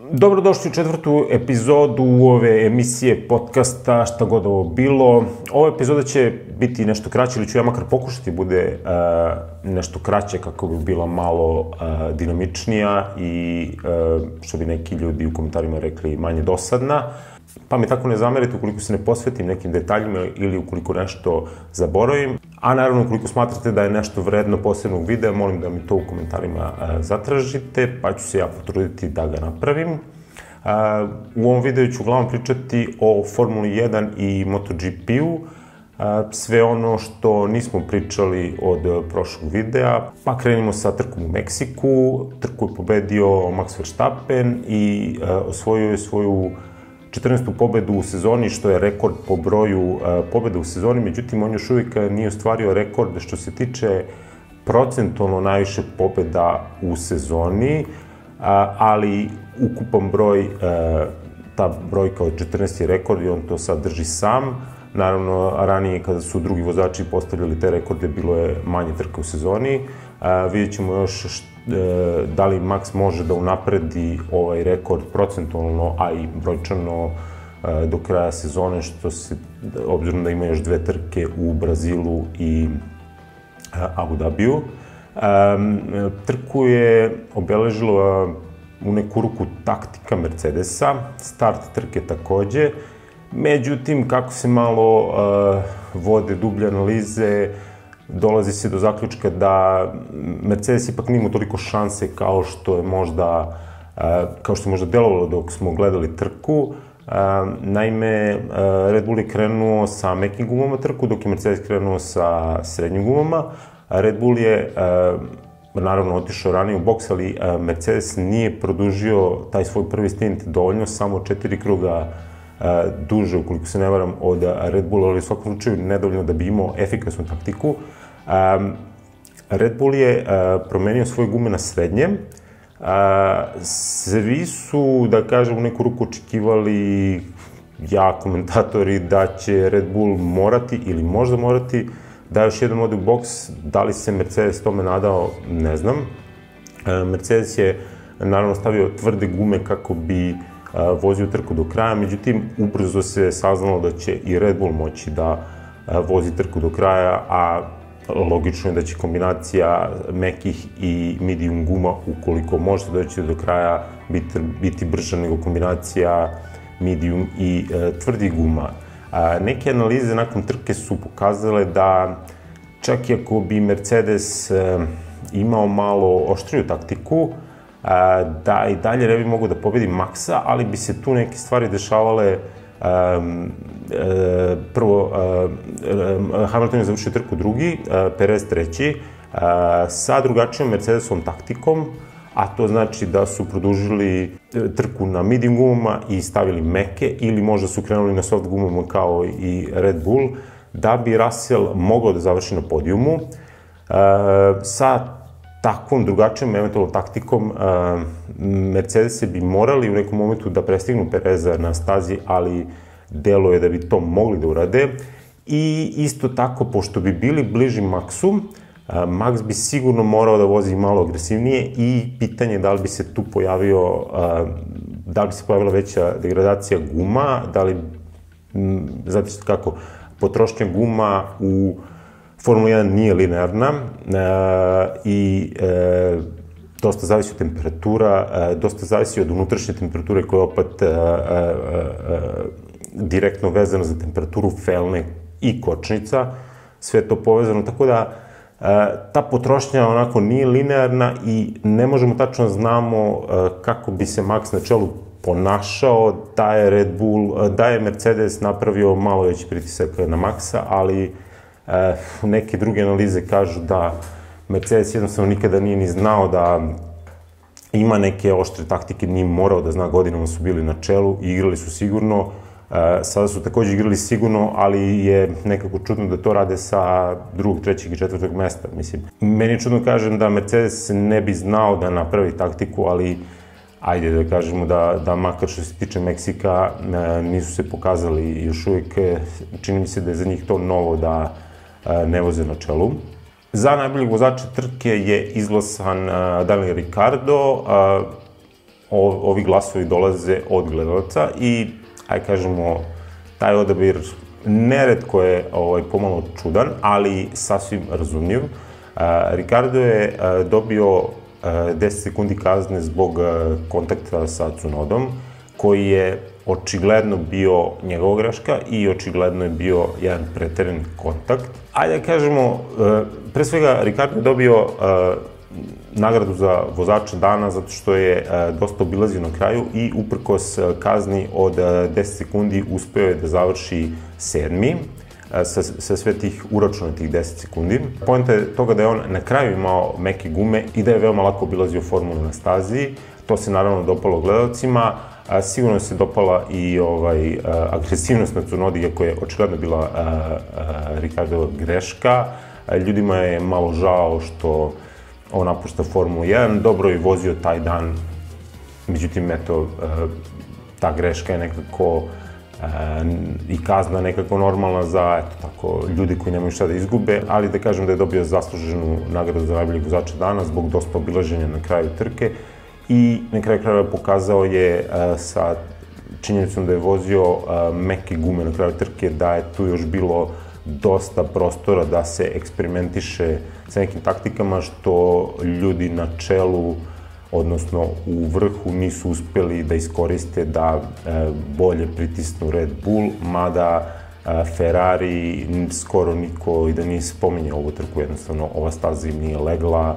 Dobrodošli u četvrtu epizodu ove emisije podcasta Šta god ovo bilo. Ova epizoda će biti nešto kraća ili ću ja makar pokušati bude nešto kraće kako bi bila malo dinamičnija i što bi neki ljudi u komentarima rekli manje dosadna. Pa mi tako ne zamerite ukoliko se ne posvetim nekim detaljima ili ukoliko nešto zaboravim. A naravno ukoliko smatrate da je nešto vredno posebnog videa, molim da mi to u komentarima zatražite, pa ću se ja potruditi da ga napravim. U ovom videu ću uglavnom pričati o Formuli 1 i MotoGP-u, sve ono što nismo pričali od prošlog videa. Pa krenimo sa trkom u Meksiku. Trku je pobedio Max Verstappen i osvojio je svoju 14. pobedu u sezoni, što je rekord po broju pobeda u sezoni, međutim on još uvijek nije ostvario rekord što se tiče procentualno najviše pobeda u sezoni, ali ukupan broj, ta brojka od 14 je rekord i on to sad drži sam. Naravno, ranije kada su drugi vozači postavljali te rekorde, bilo je manje trka u sezoni. Vidjet ćemo još da li Max može da unapredi ovaj rekord procentualno, a i brojčano do kraja sezone, obzirom da ima još dve trke u Brazilu i Abu Dhabiju. Trku je obeležila u neku ruku taktika Mercedesa, start trke takođe. Međutim, kako se malo vode dublje analize, dolazi se do zaključka da Mercedes ipak nije imao toliko šanse kao što je možda delovalo dok smo gledali trku. Naime, Red Bull je krenuo sa mekim gumama trku, dok je Mercedes krenuo sa srednjim gumama. Red Bull je naravno otišao ranije u boks, ali Mercedes nije produžio taj svoj prvi stint dovoljno, samo 4 kruga duže, ukoliko se ne varam, od Red Bulla, ali u svakom slučaju nedovoljno da bi imao efikasnu taktiku. Red Bull je promenio svoje gume na srednje. Svi su, da kažem, u neku ruku očekivali, komentatori, da će Red Bull morati ili možda morati da još jednom ode u boks. Da li se Mercedes tome nadao, ne znam. Mercedes je naravno stavio tvrde gume kako bi vozio trku do kraja, međutim, ubrzo se saznalo da će i Red Bull moći da vozi trku do kraja, a logično je da će kombinacija mekih i medium guma, ukoliko možete doći do kraja, biti brža nego kombinacija medium i tvrdih guma. Neke analize nakon trke su pokazale da čak i ako bi Mercedes imao malo oštriju taktiku, da i dalje ne bi mogao da pobedi Maxa, ali bi se tu neke stvari dešavale. Prvo, Hamilton je završio trku drugi, Perez treći, sa drugačijom Mercedesovom taktikom, a to znači da su produžili trku na medium gumama i stavili meke, ili možda su krenuli na soft gumama kao i Red Bull, da bi Russell mogao da završi na podijumu. Sa takvom drugačijom eventualnom taktikom Mercedese bi morali u nekom momentu da prestignu Pereza na stazi, ali delo je da bi to mogli da urade. I isto tako, pošto bi bili bliži Maxu, Max bi sigurno morao da vozi malo agresivnije i pitanje je da li bi se tu pojavila veća degradacija guma, znate kako, potrošnja guma u Formula 1 nije linearna i dosta zavisi od temperatura, dosta zavisi od unutrašnje temperature koja je opet direktno vezana za temperaturu felne i kočnica, sve to povezano, tako da ta potrošnja onako nije linearna i ne možemo tačno znamo kako bi se Max na čelu ponašao da je Mercedes napravio malo veći pritisak na Maxa, ali neke druge analize kažu da Mercedes jednostavno nikada nije ni znao da ima neke oštre taktike, nije morao da zna, godinama su bili na čelu i igrali su sigurno. Sada su takođe igrali sigurno, ali je nekako čudno da to rade sa drugog, trećeg i četvrtog mesta. Mislim, meni je čudno kažem da Mercedes ne bi znao da napravi taktiku, ali ajde da kažemo da makar što se tiče Meksika nisu se pokazali još uvijek. Čini mi se da je za njih to novo da ne voze na čelu. Za najboljeg vozača trke je izglasan Daniel Ricciardo. ovi glasovi dolaze od gledalaca i, aj kažemo, taj odabir neretko je pomalo čudan, ali sasvim razumljiv. Ricardo je dobio 10 sekundi kazne zbog kontakta sa Tsunodom, koji je očigledno bio njegova greška i očigledno je bio jedan preteren kontakt. Ajde da kažemo, pre svega Ricardo je dobio nagradu za vozača dana zato što je dosta obilazio na kraju i uprkos kazni od 10 sekundi uspeo je da završi 7. sa sve tih uračunatih 10 sekundi. Poenta je toga da je on na kraju imao meke gume i da je veoma lako obilazio formulu na stazi. To se naravno dopalo gledalcima. Sigurno se dopala i agresivnost na Tsunodi, iako je očigledno bila Ricardo greška. Ljudima je malo žao što on napušta Formulu 1, dobro je vozio taj dan, međutim, eto, ta greška je nekako i kazna nekako normalna za, eto, tako, ljudi koji nemaju šta da izgube, ali da kažem da je dobio zasluženu nagradu za najboljeg vozača dana zbog dosta obilaženja na kraju trke i na kraju krajeva pokazao je sa činjenicom da je vozio meke gume na kraju trke, da je tu još bilo dosta prostora da se eksperimentiše sa nekim taktikama što ljudi na čelu, odnosno u vrhu, nisu uspeli da iskoriste da bolje pritisnu Red Bull, mada Ferrari skoro niko i da nije spominjao ovu trku, jednostavno ova staza im nije legla,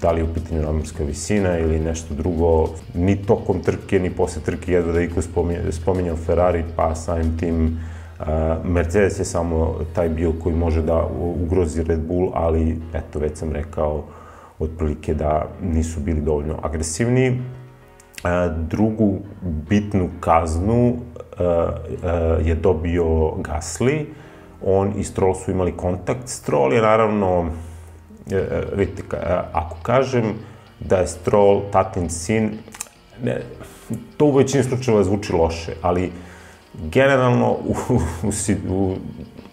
da li je u pitanju nadmorska visina ili nešto drugo, ni tokom trke, ni posle trke jedva da iko spominjao Ferrari, pa samim tim Mercedes je samo taj bio koji može da ugrozi Red Bull, ali eto, već sam rekao otprilike da nisu bili dovoljno agresivni. Drugu bitnu kaznu je dobio Gasly. On i Stroll su imali kontakt. Stroll je naravno, vidite, ako kažem da je Stroll tatin sin, to u većini slučajeva zvuči loše, ali generalno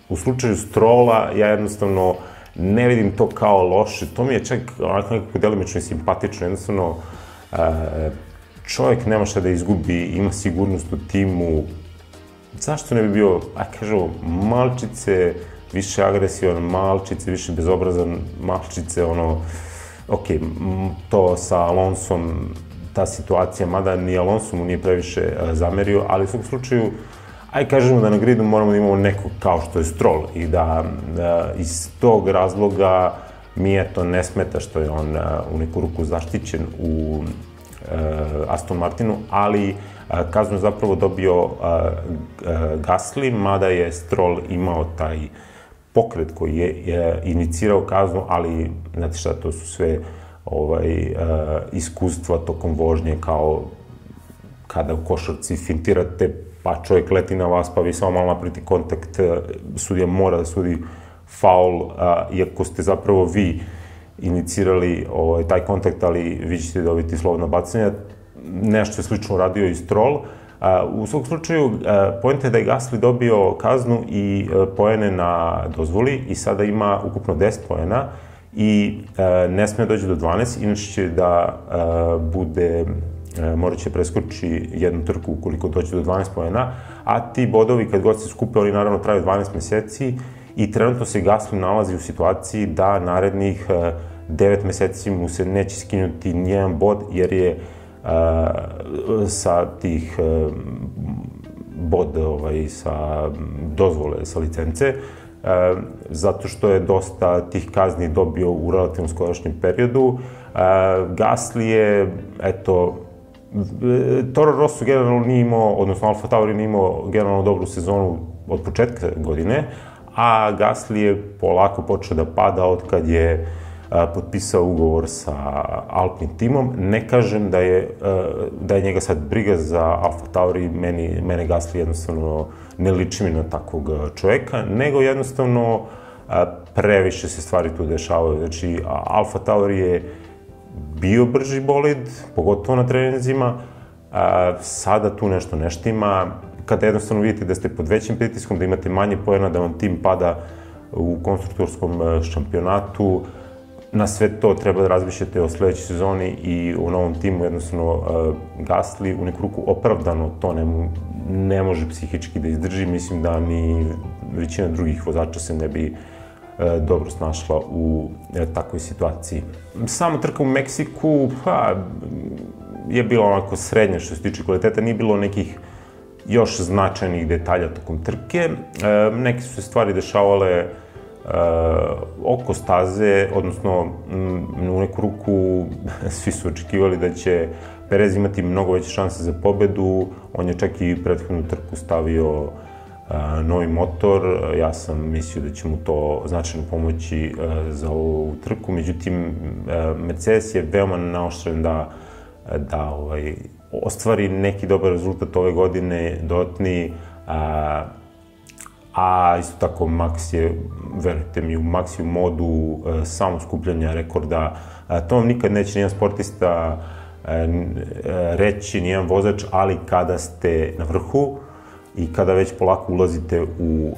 u slučaju Strolla ja jednostavno ne vidim to kao loše, to mi je čak onako nekako delimično i simpatično, jednostavno čovjek nema šta da izgubi, ima sigurnost u timu, zašto ne bi bio, kažemo, malčice, više agresivan, malčice, više bezobrazan, malčice, ok, to sa Alonsom, ta situacija, mada ni Alonso mu nije previše zamerio, ali u svakom slučaju, aj kažemo da na gridu moramo da imamo nekog kao što je Stroll i da iz tog razloga mi eto ne smeta što je on u neku ruku zaštićen u Aston Martinu, ali kaznu je zapravo dobio Gasly, mada je Stroll imao taj pokret koji je inicirao kaznu, ali znate šta, to su sve iskustva tokom vožnje, kao kada u košarci fintirate pa čovjek leti na vas, pa vi samo malo napravite kontakt, sudija mora da sudi faul, iako ste zapravo vi inicirali taj kontakt, ali vi ćete dobiti slobodna bacanja. Nešto je slično uradio i Stroll. U svakom slučaju, poenta je da je Gasly dobio kaznu i poene na dozvoli i sada ima ukupno 10 poena i ne sme doći do 12, inače će da bude, morat će preskoči jednu trku ukoliko doće do 12 poena, a ti bodovi kad god se skupe, oni naravno traju 12 meseci i trenutno se Gasly nalazi u situaciji da narednih 9 meseci mu se neće skinuti nijedan bod, jer je sa tih bod sa dozvole, sa licence, zato što je dosta tih kazni dobio u relativno skorašnjem periodu. Gasly je, eto, Toro Rosso generalno nije imao, odnosno Alfa Tauri nije imao generalno dobru sezonu od početka godine, a Gasly je polako počeo da pada od kad je potpisao ugovor sa Alpine timom. Ne kažem da je njega sad briga za Alfa Tauri, mene Gasly jednostavno ne liči mi na takvog čoveka, nego jednostavno previše se stvari tu dešavaju. Znači, Alfa Tauri je bio brži bolid, pogotovo na treninzima, sada tu nešto ne štima. Kada jednostavno vidite da ste pod većim pritiskom, da imate manje poena, da vam tim pada u konstruktorskom šampionatu, na sve to treba da razmišljate o sledećoj sezoni i u novom timu, jednostavno Gasly u neku ruku opravdano to ne može psihički da izdrži. Mislim da ni većina drugih vozača se ne bi dobro snašla u takvoj situaciji. Sama trka u Meksiku je bila onako srednja što se tiče kvaliteta, nije bilo nekih još značajnih detalja tokom trke. Neke su se stvari dešavale oko staze, odnosno u neku ruku svi su očekivali da će Perez imati mnogo veće šanse za pobedu. On je čak i prethodnu trku stavio novi motor. Ja sam mislio da će mu to značajno pomoći za ovu trku. Međutim, Mercedes je veoma naoštren da ostvari neki dobar rezultat ove godine, dodatni, a isto tako Max je, verujte mi, u Max je u modu samo skupljanja rekorda. To vam nikad neće nijedan sportista reći, nijedan vozač, ali kada ste na vrhu i kada već polako ulazite u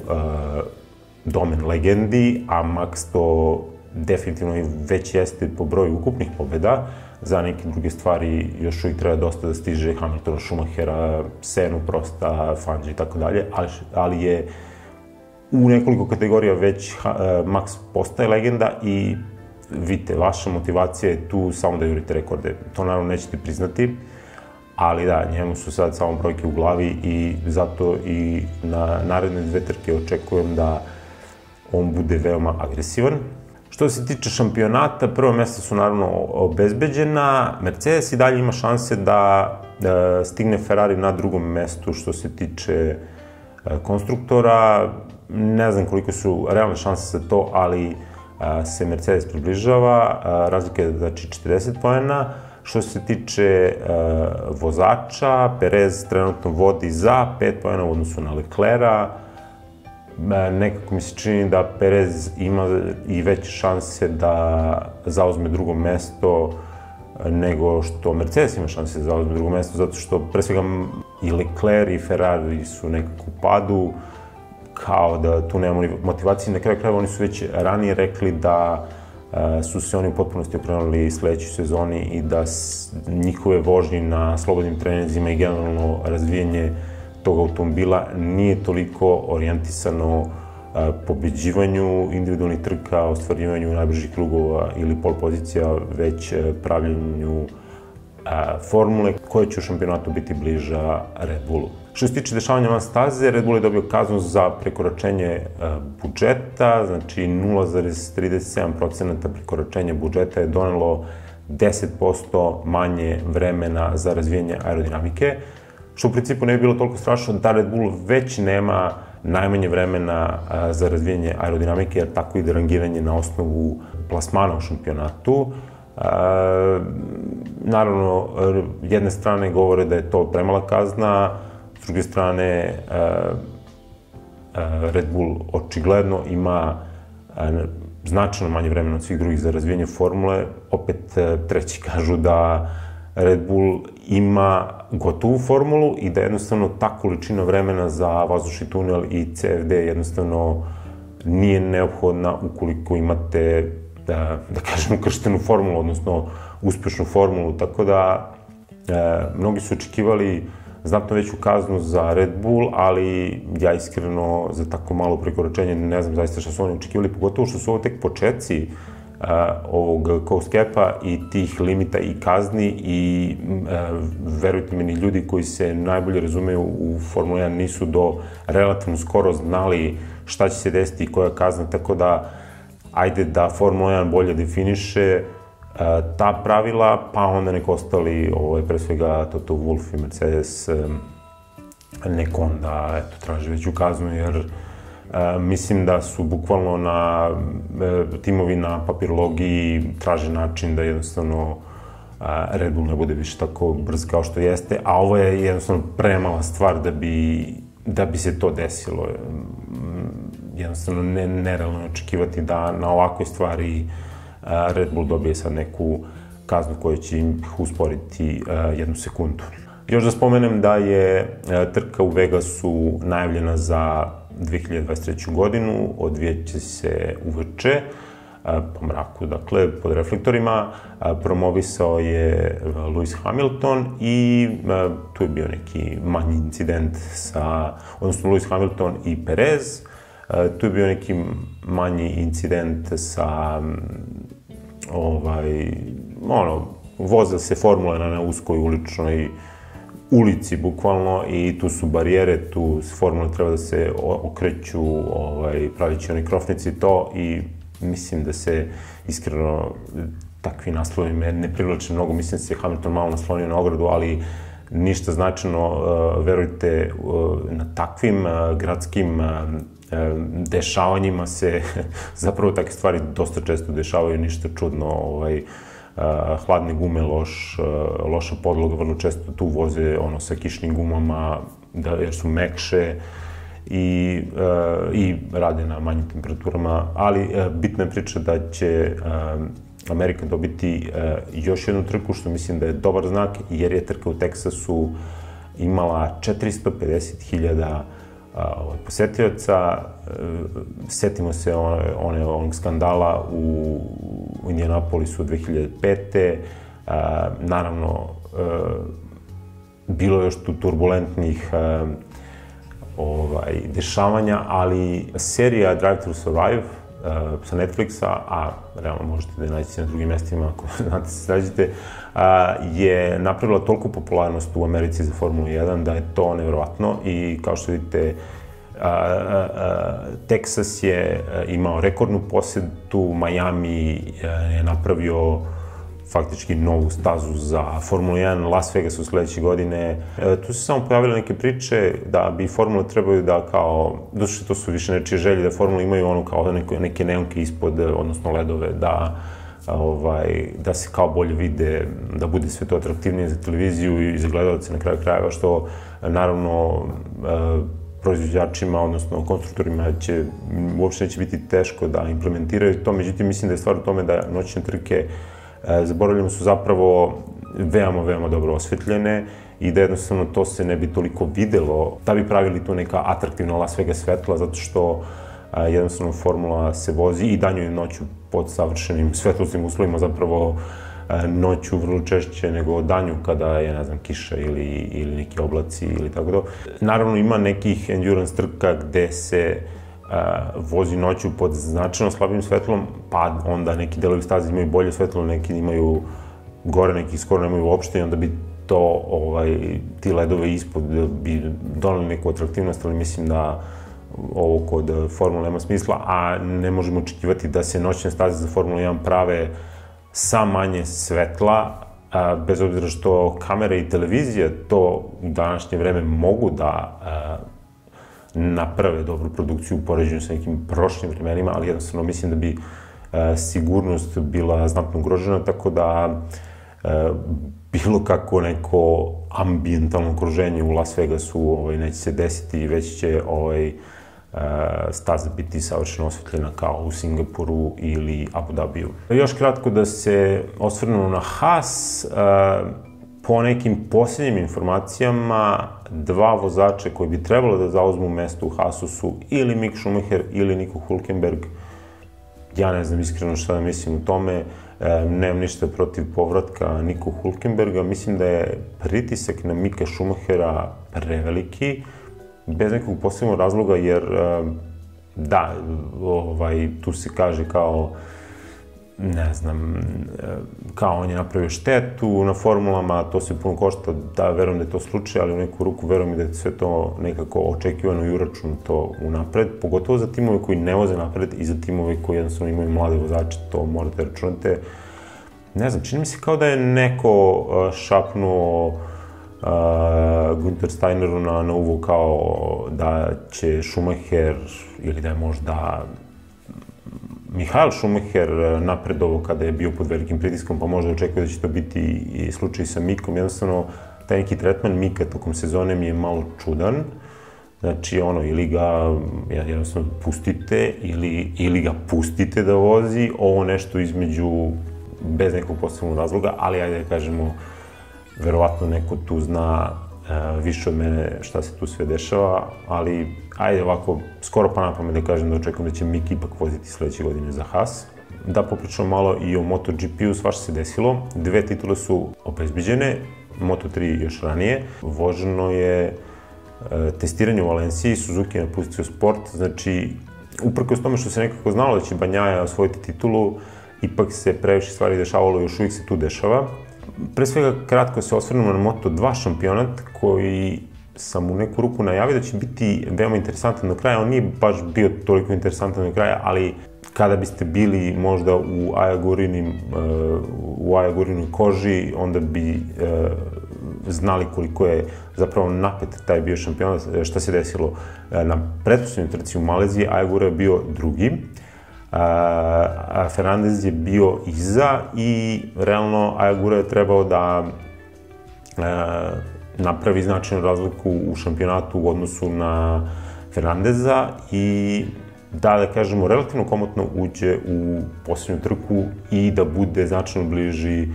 domen legendi, a Max to definitivno već jeste po broju ukupnih pobjeda, za neke druge stvari još uvijek treba dosta da stiže Hamiltona, Schumachera, Senu, Prosta, Fangio i tako dalje, ali je u nekoliko kategorija već Max postaje legenda i vidite, vaša motivacija je tu samo da jurite rekorde. To naravno nećete priznati, ali da, njemu su sad samo brojke u glavi i zato i na naredne 2 trke očekujem da on bude veoma agresivan. Što se tiče šampionata, prvo mjesta su naravno obezbeđena. Mercedes i dalje ima šanse da stigne Ferrari na drugom mestu što se tiče konstruktora. Ne znam koliko su realne šanse za to, ali se Mercedes približava. Razlika je znači 40 poena. Što se tiče vozača, Perez trenutno vodi za 5 poena u odnosu na Leclerca. Nekako mi se čini da Perez ima i veće šanse da zauzme drugo mesto nego što Mercedes ima šanse da zauzme drugo mesto, zato što pre svega i Leclerc i Ferrari su nekako u padu, kao da tu nemamo motivacije. Na kraju krajeva oni su već ranije rekli da su se oni u potpunosti okrenuli sledećoj sezoni i da njihove vožnje na slobodnim treninzima i generalno razvijanje tog automobila nije toliko orijentisano pobeđivanju individualnih trka, ostvarivanju najbržih krugova ili pol pozicija, već pravljenju formule koja će u šampionatu biti bliža Red Bullu. Što se tiče dešavanja van staze, Red Bull je dobio kaznu za prekoračenje budžeta, znači 0,37% prekoračenja budžeta je donelo 10% manje vremena za razvijanje aerodinamike, što u principu ne bi bilo toliko strašno da Red Bull već nema najmanje vremena za razvijanje aerodinamike, jer tako ide rangiranje na osnovu plasmana u šampionatu. Naravno, jedne strane govore da je to premala kazna, s druge strane Red Bull očigledno ima značajno manje vremena od svih drugih za razvijanje formule. Opet treći kažu da Red Bull ima gotovu formulu i da jednostavno ta količina vremena za vazdušni tunel i CFD jednostavno nije neophodna ukoliko imate, da kažemo, krštenu formulu, odnosno uspešnu formulu. Tako da mnogi su očekivali znatno veću kaznu za Red Bull, ali ja iskreno za tako malo prekoračenje ne znam zaista šta su oni očekivali, pogotovo što su ovo tek početci ovog coast cap-a i tih limita i kazni i verujte mi, ni ljudi koji se najbolje razumeju u Formula 1 nisu do relativno skoro znali šta će se desiti i koja kazna, tako da ajde da Formula 1 bolje definiše ta pravila, pa onda nek ostali, pre svega Toto Wolff i Mercedes, nek onda traže veću kaznu, jer mislim da su bukvalno timovi na papirologiji traže način da jednostavno Red Bull ne bude više tako brz kao što jeste, a ovo je jednostavno premala stvar da bi se to desilo. Jednostavno nerealno očekivati da na ovakvoj stvari Red Bull dobije sad neku kaznu koja će im usporiti 1 sekundu. Još da spomenem da je trka u Vegasu najavljena za 2023. godinu, odvijeće se uveče. po mraku, dakle, pod reflektorima. Promovisao je Lewis Hamilton i tu je bio neki manji incident odnosno Lewis Hamilton i Perez. Tu je bio neki manji incident sa, voze se formule na uskoj uličnoj ulici, bukvalno, i tu su barijere, tu formule treba da se okreću, pravići oni krofnici i to, i mislim da se, iskreno, takvi naslovi me ne privlače mnogo, mislim da se Hamilton malo naslonio na ogradu, ali ništa značajno, verujte, na takvim gradskim dešavanjima se zapravo takve stvari dosta često dešavaju, ništa čudno, hladne gume, loša podloga, vrlo često tu voze sa kišnim gumama, jer su mekše i rade na manjim temperaturama, ali bitna je priča da će Amerika dobiti još jednu trku, što mislim da je dobar znak, jer je trka u Teksasu imala 450.000 posetioca. Setimo se onog skandala u Indianapolisu 2005. Naravno, bilo je još tu turbulentnih dešavanja, ali serija Drive to Survive sa Netflixa, a realno možete da je nađete na drugim mestima ako znate se nađete, je napravila toliko popularnost u Americi za Formulu 1 da je to nevjerovatno, i kao što vidite, Teksas je imao rekordnu posetu, Miami je napravio faktički novu stazu za Formulu 1, Las Vegas u sledeće godine. Tu se samo pojavile neke priče da bi Formule trebaju da došto to su više nečije želje, da Formule imaju kao neke neonke ispod, odnosno ledove, da se kao bolje vide, da bude sve to atraktivnije za televiziju i za gledalce na kraju krajeva, što naravno proizvođačima, odnosno konstruktorima uopšte neće biti teško da implementiraju to. Međutim, mislim da je stvar u tome da noćne trke, zaboravljamo, su zapravo veoma, veoma dobro osvetljene i da jednostavno to se ne bi toliko videlo, da bi pravili tu neka atraktivna Las Vegas svetla, zato što jednostavno formula se vozi i danju i noću pod savršenim svetlosnim uslovima, zapravo noću vrlo češće nego danju kada je, ne znam, kiša ili neki oblaci ili tako da. Naravno, ima nekih endurance trka gde se vozi noću pod značajno slabim svetlom, pa onda neki delovi staze imaju bolje svetlo, neki imaju gore, neki skoro nemaju uopšte, i onda bi to, ti ledove ispod bi donali neku atraktivnost, ali mislim da ovo kod Formule nema smisla, a ne možemo očekivati da se noćne staze za Formulu 1 prave sa manje svetla, bez obzira što kamere i televizija to u današnje vreme mogu da naprave dobru produkciju u poređenju sa nekim prošlim vremenima, ali jednostavno mislim da bi sigurnost bila znatno ugrožena, tako da bilo kako neko ambijentalno okruženje u Las Vegasu neće se desiti i već će staza biti savršeno osvetljena kao u Singapuru ili Abu Dhabiju. Još kratko da se osvrnemo na Haas. Po nekim posljednjim informacijama, dva vozača koji bi trebalo da zauzmu mesto u Haasu su ili Mick Schumacher ili Nico Hülkenberg. Ja ne znam iskreno šta da mislim o tome, nemam ništa protiv povratka Nico Hülkenberga, mislim da je pritisak na Micka Schumachera preveliki, bez nekog posebnog razloga, jer da, tu se kaže kao, ne znam, kao on je napravio štetu na formulama, to se puno košta, da, verujem da je to slučaj, ali u neku ruku verujem da je sve to nekako očekivano i uračunato unapred, pogotovo za timove koji ne voze napred i za timove koji jednostavno imaju mlade vozače, to morate računate. Ne znam, čini mi se kao da je neko šapnuo Günther Steineru na uvo kao da će Schumacher ili da je možda Michael Schumacher napredovo kada je bio pod velikim pritiskom, pa možda očekuje da će to biti i slučaj sa Mickom. Jednostavno, taj neki tretman Micka tokom sezone mi je malo čudan. Znači, ili ga jednostavno pustite ili ga pustite da vozi, ovo nešto između, bez nekog posebnog razloga, ali ajde da kažemo, verovatno neko tu zna više od mene šta se tu sve dešava, ali ajde ovako, skoro pa napamet da kažem da očekujem da će Mick ipak voziti sledeće godine za Haas. da popričamo malo i o MotoGP-u, svašta se desilo. 2 titule su obezbeđene, Moto3 još ranije. Voženo je testiranje u Valenciji, Suzuki je napustio sport, znači uprkos tome što se nekako znalo da će Bagnaia osvojiti titulu, ipak se previše stvari dešavalo i još uvijek se tu dešava. Pre svega, kratko se osvrnemo na Moto2 šampionat, koji sam u neku ruku najavio da će biti veoma interesantan do kraja. On nije baš bio toliko interesantan do kraja, ali kada biste bili možda u Ajagurinoj koži, onda bi znali koliko je zapravo napet taj bio šampionat. Šta se desilo? Na pretposlednjoj trci u Maleziji Ajagura je bio drugi, Fernandez je bio iza i realno Ajagura je trebao da napravi značajnu razliku u šampionatu u odnosu na Fernandeza i da kažemo, relativno komotno uđe u posljednju trku i da bude značajno bliži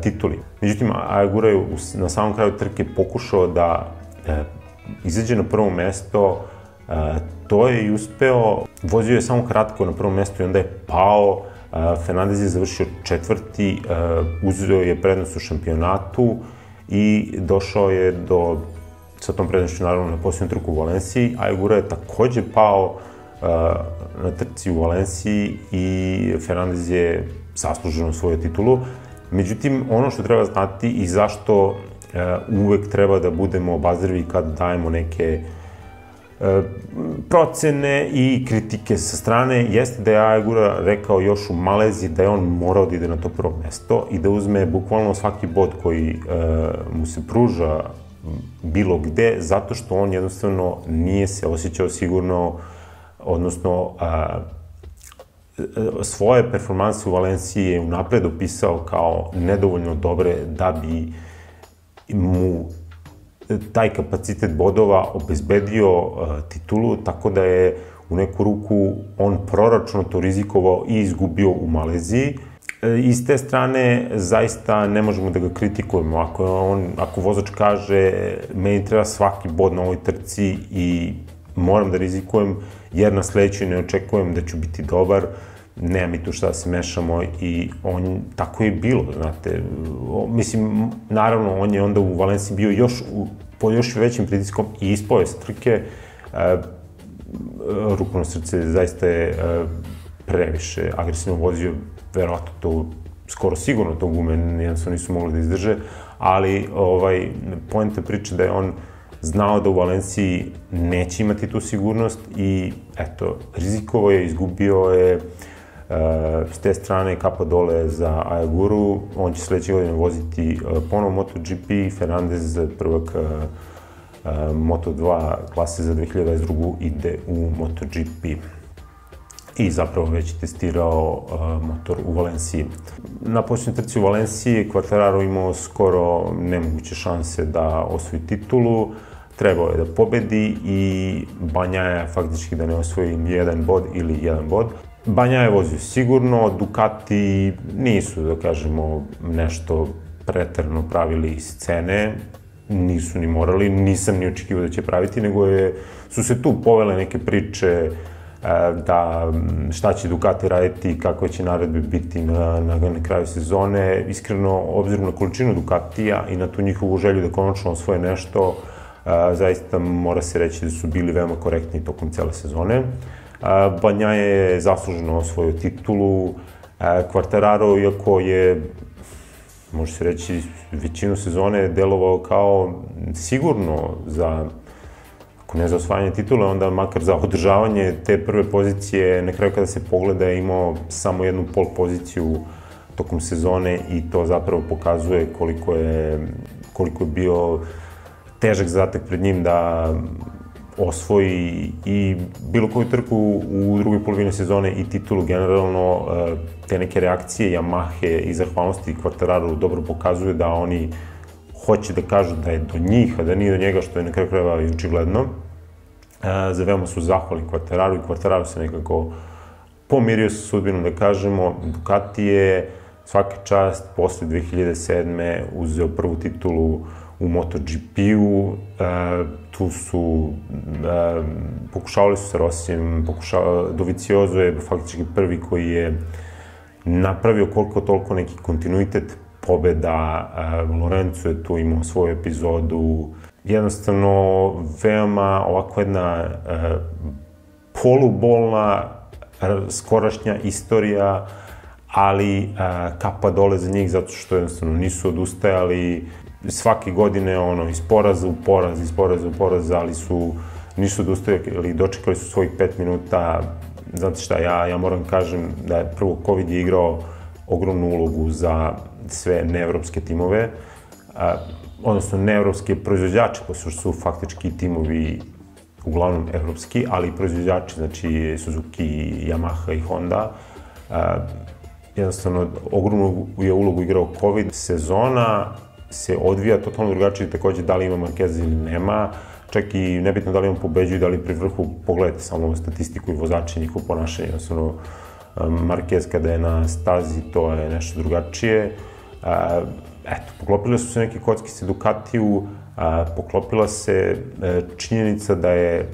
tituli. Međutim, Ajagura je na samom kraju trke pokušao da izađe na prvo mesto, to je i uspeo, vozio je samo kratko na prvom mestu i onda je pao, Fernandez je završio 4. Uzeo je prednost u šampionatu i došao je sa tom prednošću naravno na posljednju trku u Valenciji. Ajagura je takođe pao na trci u Valenciji i Fernandez je zasluženo osvojio titulu. Međutim, ono što treba znati i zašto uvek treba da budemo obazrivi kad dajemo neke procene i kritike sa strane, jeste da je Ajagura rekao još u Maleziji da je on morao da ide na to prvo mesto i da uzme bukvalno svaki bod koji mu se pruža bilo gde, zato što on jednostavno nije se osjećao sigurno, odnosno svoje performanse u Valenciji je unapred opisao kao nedovoljno dobre da bi mu taj kapacitet bodova obezbedio titulu, tako da je u neku ruku on proračunato rizikovao i izgubio u Maleziji. I s te strane zaista ne možemo da ga kritikujemo. Ako vozač kaže meni treba svaki bod na ovoj trci i moram da rizikujem jer na sledećoj ne očekujem da ću biti dobar, nema mi tu šta da se mešamo i tako je bilo, znate. Mislim, naravno, on je onda u Valenciji bio pod još većim pritiskom i ispao je sa trke. Ruku na srce zaista je previše agresivno vozio, verovatno to skoro sigurno to gume jednostavno nisu mogli da izdrže, ali poenta priče da je on znao da u Valenciji neće imati tu sigurnost i eto, rizikovao je, izgubio je, s te strane kapa dole za Ajaguru, on će sledeće godine voziti ponovo MotoGP, Fernandez prvak Moto2 klase za 2022. ide u MotoGP i zapravo već testirao motor u Valenciji. Na posljednjoj trci u Valenciji Quartararo imao skoro nemoguće šanse da osvoji titulu, trebao je da pobedi i Bagnaia faktički da ne osvoji ni jedan bod ili jedan bod. Bagnaia je vozio sigurno, Ducati nisu, da kažemo, nešto preterano pravili scene, nisu ni morali, nisam ni očekivao da će praviti, nego su se tu povele neke priče da šta će Ducati raditi, kakve će naredbe biti na kraju sezone. Iskreno, obzirom na količinu Ducatija i na tu njihovu želju da konačno osvoje nešto, zaista mora se reći da su bili veoma korektni tokom cele sezone. Bagnaia je zasluženo osvojio titulu, Quartararo, iako je, može se reći, većinu sezone delovao kao sigurno za, ako ne za osvajanje titule, onda makar za održavanje te prve pozicije, na kraju kada se pogleda je imao samo jednu pol poziciju tokom sezone i to zapravo pokazuje koliko je bio težak zadatak pred njim da osvoji i bilo koju trku u drugoj polovini sezone i titulu generalno. Te neke reakcije Yamahe i zahvalnosti Quartararu dobro pokazuju da oni hoće da kažu da je do njih, a da nije do njega, što je na kraju krajeva i očigledno. Za veoma su zahvalni Quartararu i Quartararu se nekako pomirio sa sudbinom, da kažemo. Ducati je svaka čast posle 2007. uzeo prvu titulu u MotoGP-u, tu su, pokušavali su sa Rossijem, Dovizioso je faktički prvi koji je napravio koliko toliko neki kontinuitet pobeda, Lorenzo je tu imao svoju epizodu, jednostavno veoma ovako jedna polubolna, skorašnja istorija, ali kapa dole za njih zato što jednostavno nisu odustajali svake godine iz poraza u poraz, ali nisu odustajali, dočekali su svojih 5 minuta. Znate šta, ja moram kažem da je prvo COVID je igrao ogromnu ulogu za sve neevropske timove, odnosno neevropske proizvođače, pošto su faktički timovi uglavnom evropski, ali i proizvođači, znači Suzuki, Yamaha i Honda. Jednostavno, ogromnu je ulogu igrao COVID. Sezona se odvija totalno drugačije, takođe da li ima Marquez ili nema, čak i nebitno da li on pobeđuje, da li pri vrhu, pogledajte samo statistiku i vozače, njihov ponašanje, jednostavno Marquez kada je na stazi, to je nešto drugačije. Eto, poklopile su se neke kockice Ducatiju, poklopila se činjenica da je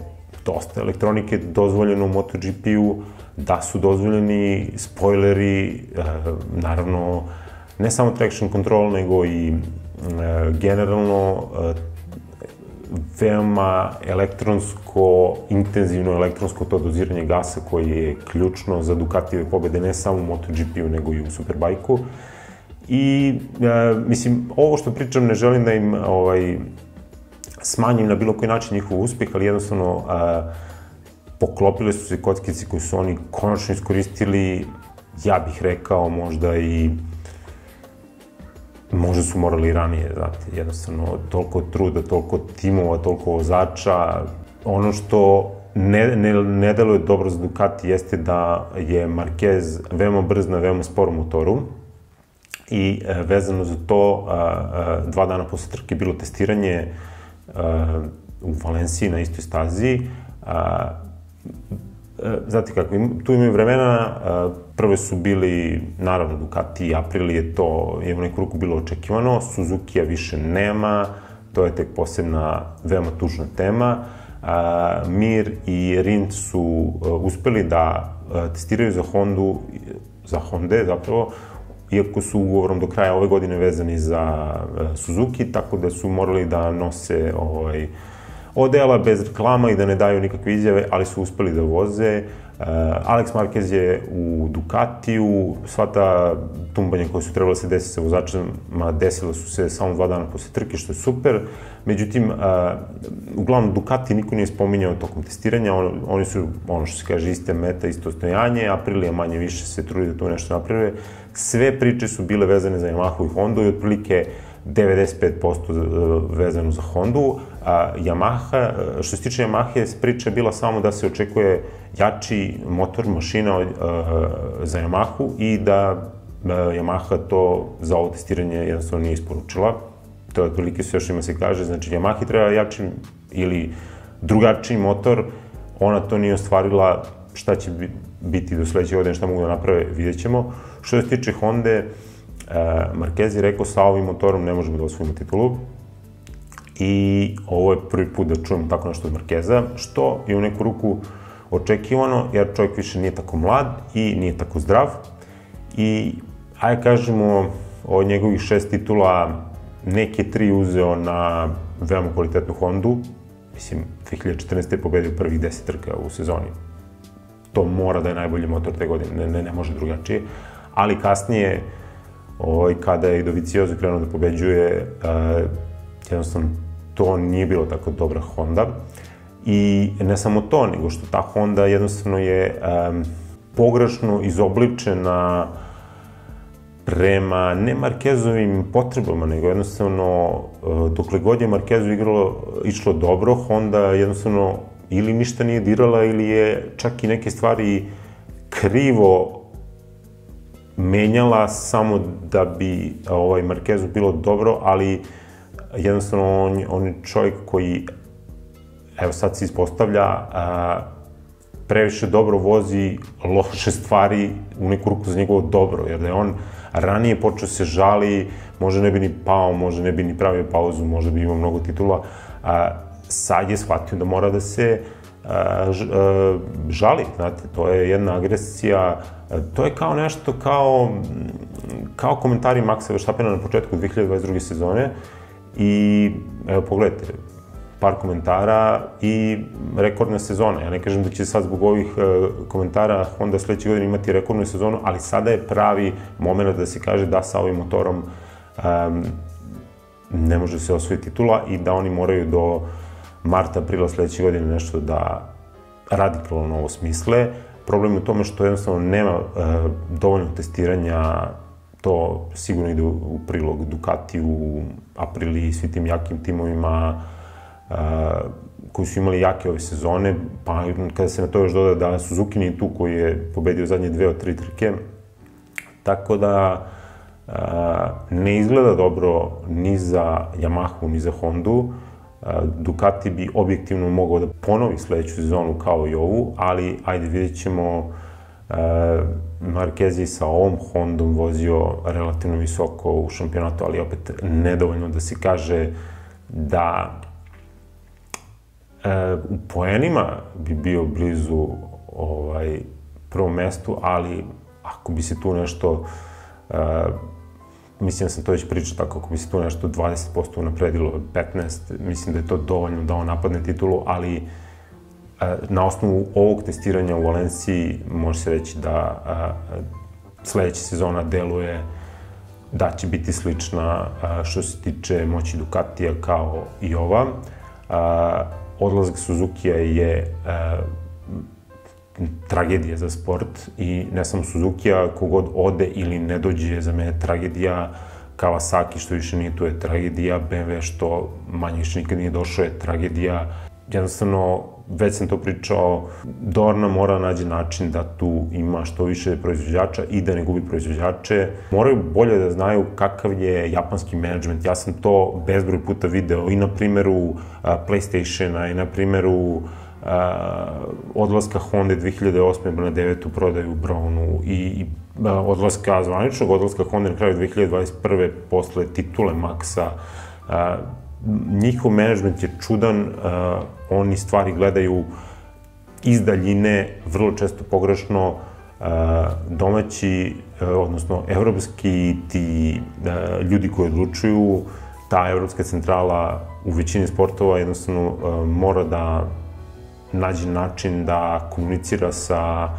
dosta elektronike dozvoljeno u MotoGP-u, da su dozvoljeni spoileri, naravno, ne samo traction control, nego i generalno veoma intenzivno elektronsko to doziranje gasa koje je ključno za Ducatijeve pobede ne samo u MotoGP-u, nego i u Superbajku. I, mislim, ovo što pričam ne želim da im smanjim na bilo koji način njihov uspeh, ali jednostavno poklopile su se kockice koje su oni konačno iskoristili, ja bih rekao možda su morali ranije, znate, jednostavno toliko truda, toliko timova, toliko vozača. Ono što ne deluje dobro za Ducati jeste da je Marquez veoma brz na veoma sporom motoru i vezano za to 2 dana posle trke bilo testiranje u Valenciji na istoj stazi. Znate kako, tu imaju vremena, prve su bili, naravno, Ducati i Aprilia, to je u neku ruku bilo očekivano, Suzukija više nema, to je tek posebna, veoma tužna tema. Mir i Rindt su uspeli da testiraju za Honda, zapravo, iako su ugovorom do kraja ove godine vezani za Suzuki, tako da su morali da nose odela bez reklama i da ne daju nikakve izjave, ali su uspeli da voze. Alex Marquez je u Ducatiju, sva ta tumbanja koja su trebala se desiti sa vozačima desila su se samo 2 dana posle trke, što je super. Međutim, uglavnom Ducati niko nije spominjao tokom testiranja, oni su, ono što se kaže, iste meta, isto stojanje, Aprilia manje više se trudi da tu nešto naprave. Sve priče su bile vezane za Yamahu i Hondu i otprilike 95% vezano za Hondu. Yamaha, što se tiče Yamahe, priča je bila samo da se očekuje jači motor, mašina za Yamahu i da Yamaha to za ovo testiranje jednostavno nije isporučila. To je otprilike sve što ima se kaže, znači Yamahi treba jači ili drugačiji motor, ona to nije ostvarila, šta će biti do sledeće godine, šta mogu da naprave, vidjet ćemo. Što se tiče Honda, Marquez je rekao sa ovim motorom ne možemo da osvojimo titulu i ovo je prvi put da čujem tako nešto od Marqueza, što je u neku ruku očekivano, jer čovjek više nije tako mlad i nije tako zdrav i, ajde kažemo, od njegovih 6 titula neke 3 uzeo na veoma kvalitetnu Hondu, mislim, 2014. je pobedio prvih 10 trka u sezoni. To mora da je najbolji motor te godine, ne može drugačije, ali kasnije, kada je Dovizioso krenuo da pobeđuje, jednostavno to nije bilo tako dobra Honda. I ne samo to, nego što ta Honda jednostavno je pogrešno izobličena prema ne Marquezovim potrebama, nego jednostavno dokle god je Marquezu išlo dobro, Honda jednostavno ili ništa nije dirala ili je čak i neke stvari krivo menjala samo da bi Marquezu bilo dobro, ali jednostavno on je čovjek koji, evo sad se ispostavlja, previše dobro vozi loše stvari u neku ruku za njegovo dobro, jer da je on ranije počeo se žali, možda ne bi ni pao, možda ne bi ni pravio pauzu, možda bi imao mnogo titula, sad je shvatio da mora da se žali, znate, to je jedna agresija To je kao nešto, kao komentari Maxa Verstappena na početku 2022. sezone i evo pogledajte, par komentara i rekordna sezona. Ja ne kažem da će sad zbog ovih komentara Honda sledeće godine imati rekordnu sezonu, ali sada je pravi moment da se kaže da sa ovim motorom ne može se osvojiti titula i da oni moraju do marta, aprila sledeće godine nešto da radikalno novo smisle. Problem je u tome što jednostavno nema dovoljno testiranja, to sigurno ide u prilog Ducatiju, Aprili i svi tim jakim timovima koji su imali jake ove sezone, pa kada se na to još doda da Suzuki nije tu koji je pobedio zadnje 2 od 3 trke, tako da ne izgleda dobro ni za Yamahu, ni za Hondu. Ducati bi objektivno mogao da ponovi sledeću sezonu kao i ovu, ali ajde vidjet ćemo. Marquez je sa ovom Hondom vozio relativno visoko u šampionatu, ali opet nedovoljno da se kaže da u poenima bi bio blizu prvom mestu, ali ako bi se tu nešto, mislim da sam to već pričao tako, ako bi se tu nešto 20% unapredilo, 15%, mislim da je to dovoljno da on napadne titulu, ali na osnovu ovog testiranja u Valenciji može se reći da sledeća sezona deluje da će biti slična što se tiče moći Ducatija kao i ova. Odlazak Suzukija je tragedija za sport i ne samo Suzukija, kogod ode ili ne dođe, za mene tragedija. Kawasaki što više nije tu je tragedija, BMW što manje više nikad nije došao je tragedija. Jednostavno, već sam to pričao, Dorna mora nađe način da tu ima što više proizvođača i da ne gubi proizvođače. Moraju bolje da znaju kakav je japanski menadžment. Ja sam to bezbroj puta video i na primeru PlayStationa i na primeru odlaska Honda 2008. na 9. prodaju Brownu i odlaska, zvaničnog odlaska Honda na kraju 2021. posle titule Maxa. Njihov menadžment je čudan, oni stvari gledaju iz daljine, vrlo često pogrešno, domaći, odnosno evropski ti ljudi koji odlučuju, ta evropska centrala u većini sportova jednostavno mora da nađe način da komunicira sa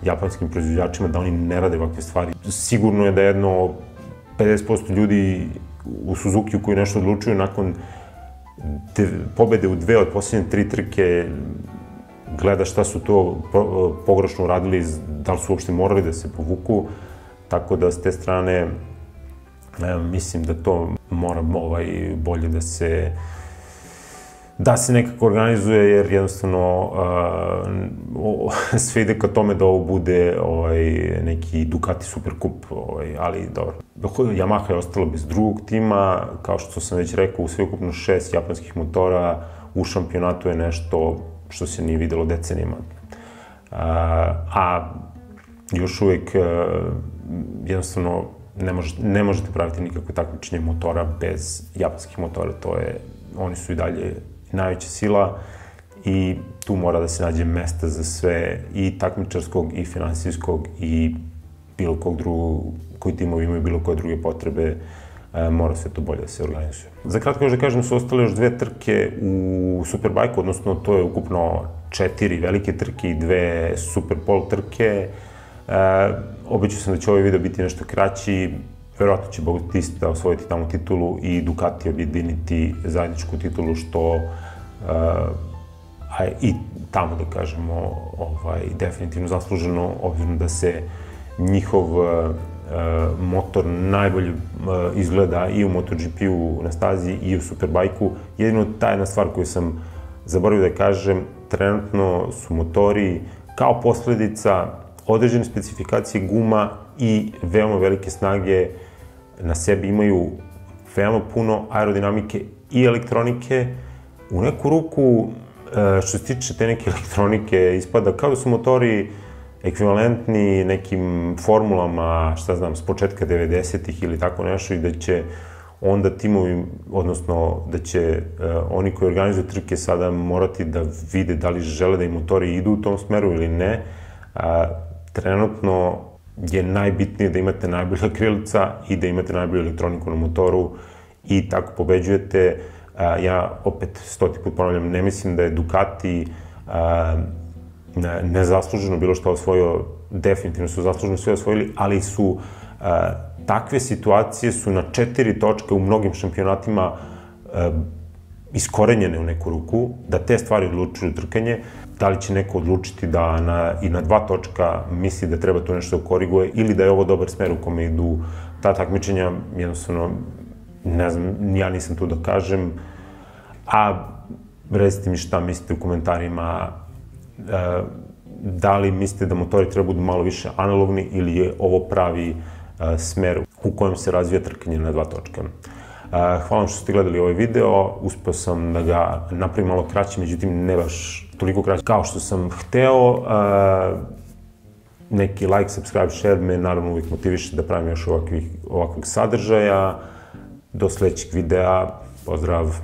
japanskim proizvođačima, da oni ne rade ovakve stvari. Sigurno je da jedno 50% ljudi u Suzukiju koji nešto odlučuju nakon pobede u 2 od posljednje 3 trke gleda šta su to pogrešno uradili, da li su uopšte morali da se povuku, tako da s te strane mislim da to mora bolje da se nekako organizuje, jer jednostavno sve ide ka tome da ovo bude neki Ducati Superkup, ali dobro. Yamaha je ostala bez drugog tima, kao što sam već rekao, u sveukupno 6 japanskih motora u šampionatu je nešto što se nije videlo decenijama. A još uvek jednostavno ne možete praviti nikakve takmičenje motora bez japanskih motora, oni su i dalje najveća sila i tu mora da se nađe mesta za sve, i takmičarskog, i finansijskog, i bilo kog drugog, koji timovi imaju bilo koje druge potrebe, mora sve to bolje da se organizuje. Za kratko još da kažem, su ostale još 2 trke u Superbike-u, odnosno to je ukupno 4 velike trke i 2 Superpole trke. Obećao sam da će ovaj video biti nešto kraći, verovatno će Bautista osvojiti tamo titulu i Ducati objediniti zajedničku titulu, što i tamo, da kažemo, definitivno zasluženo, obzirom da se njihov motor najbolje izgleda i u MotoGP-u na stazi i u Superbike-u. Jedino ta jedna stvar koju sam zaboravio da kažem, trenutno su motori kao posledica određene specifikacije guma i veoma velike snage na sebi imaju veoma puno aerodinamike i elektronike. U neku ruku, što se tiče te neke elektronike, ispada kao da su motori ekvivalentni nekim formulama, šta znam, s početka 90-ih ili tako nešto, i da će onda timovi, odnosno da će oni koji organizuju trke sada morati da vide da li žele da im motori idu u tom smeru ili ne. Trenutno je najbitnije da imate najbolja krilica i da imate najbolju elektroniku na motoru i tako pobeđujete. Ja opet 100 put ponavljam, ne mislim da je Ducati nezasluženo bilo što osvojio, definitivno su zasluženo sve osvojili, ali su takve situacije su na 4 točke u mnogim šampionatima iskorenjene u neku ruku, da te stvari odlučuju trkanje. Da li će neko odlučiti da i na 2 točka misli da treba tu nešto koriguje ili da je ovo dobar smer u kome idu ta takmičenja, jednostavno, ne znam, ja nisam tu da kažem. A recite mi šta mislite u komentarima, da li mislite da motori treba budu malo više analogni ili je ovo pravi smer u kojem se razvija trkanje na 2 točka. Hvala vam što ste gledali ovaj video, uspeo sam da ga napravim malo kraći, međutim ne baš toliko kraći kao što sam hteo. Neki like, subscribe, share me naravno uvijek motiviše da pravim još ovakvog sadržaja. Do sledećeg videa, pozdrav!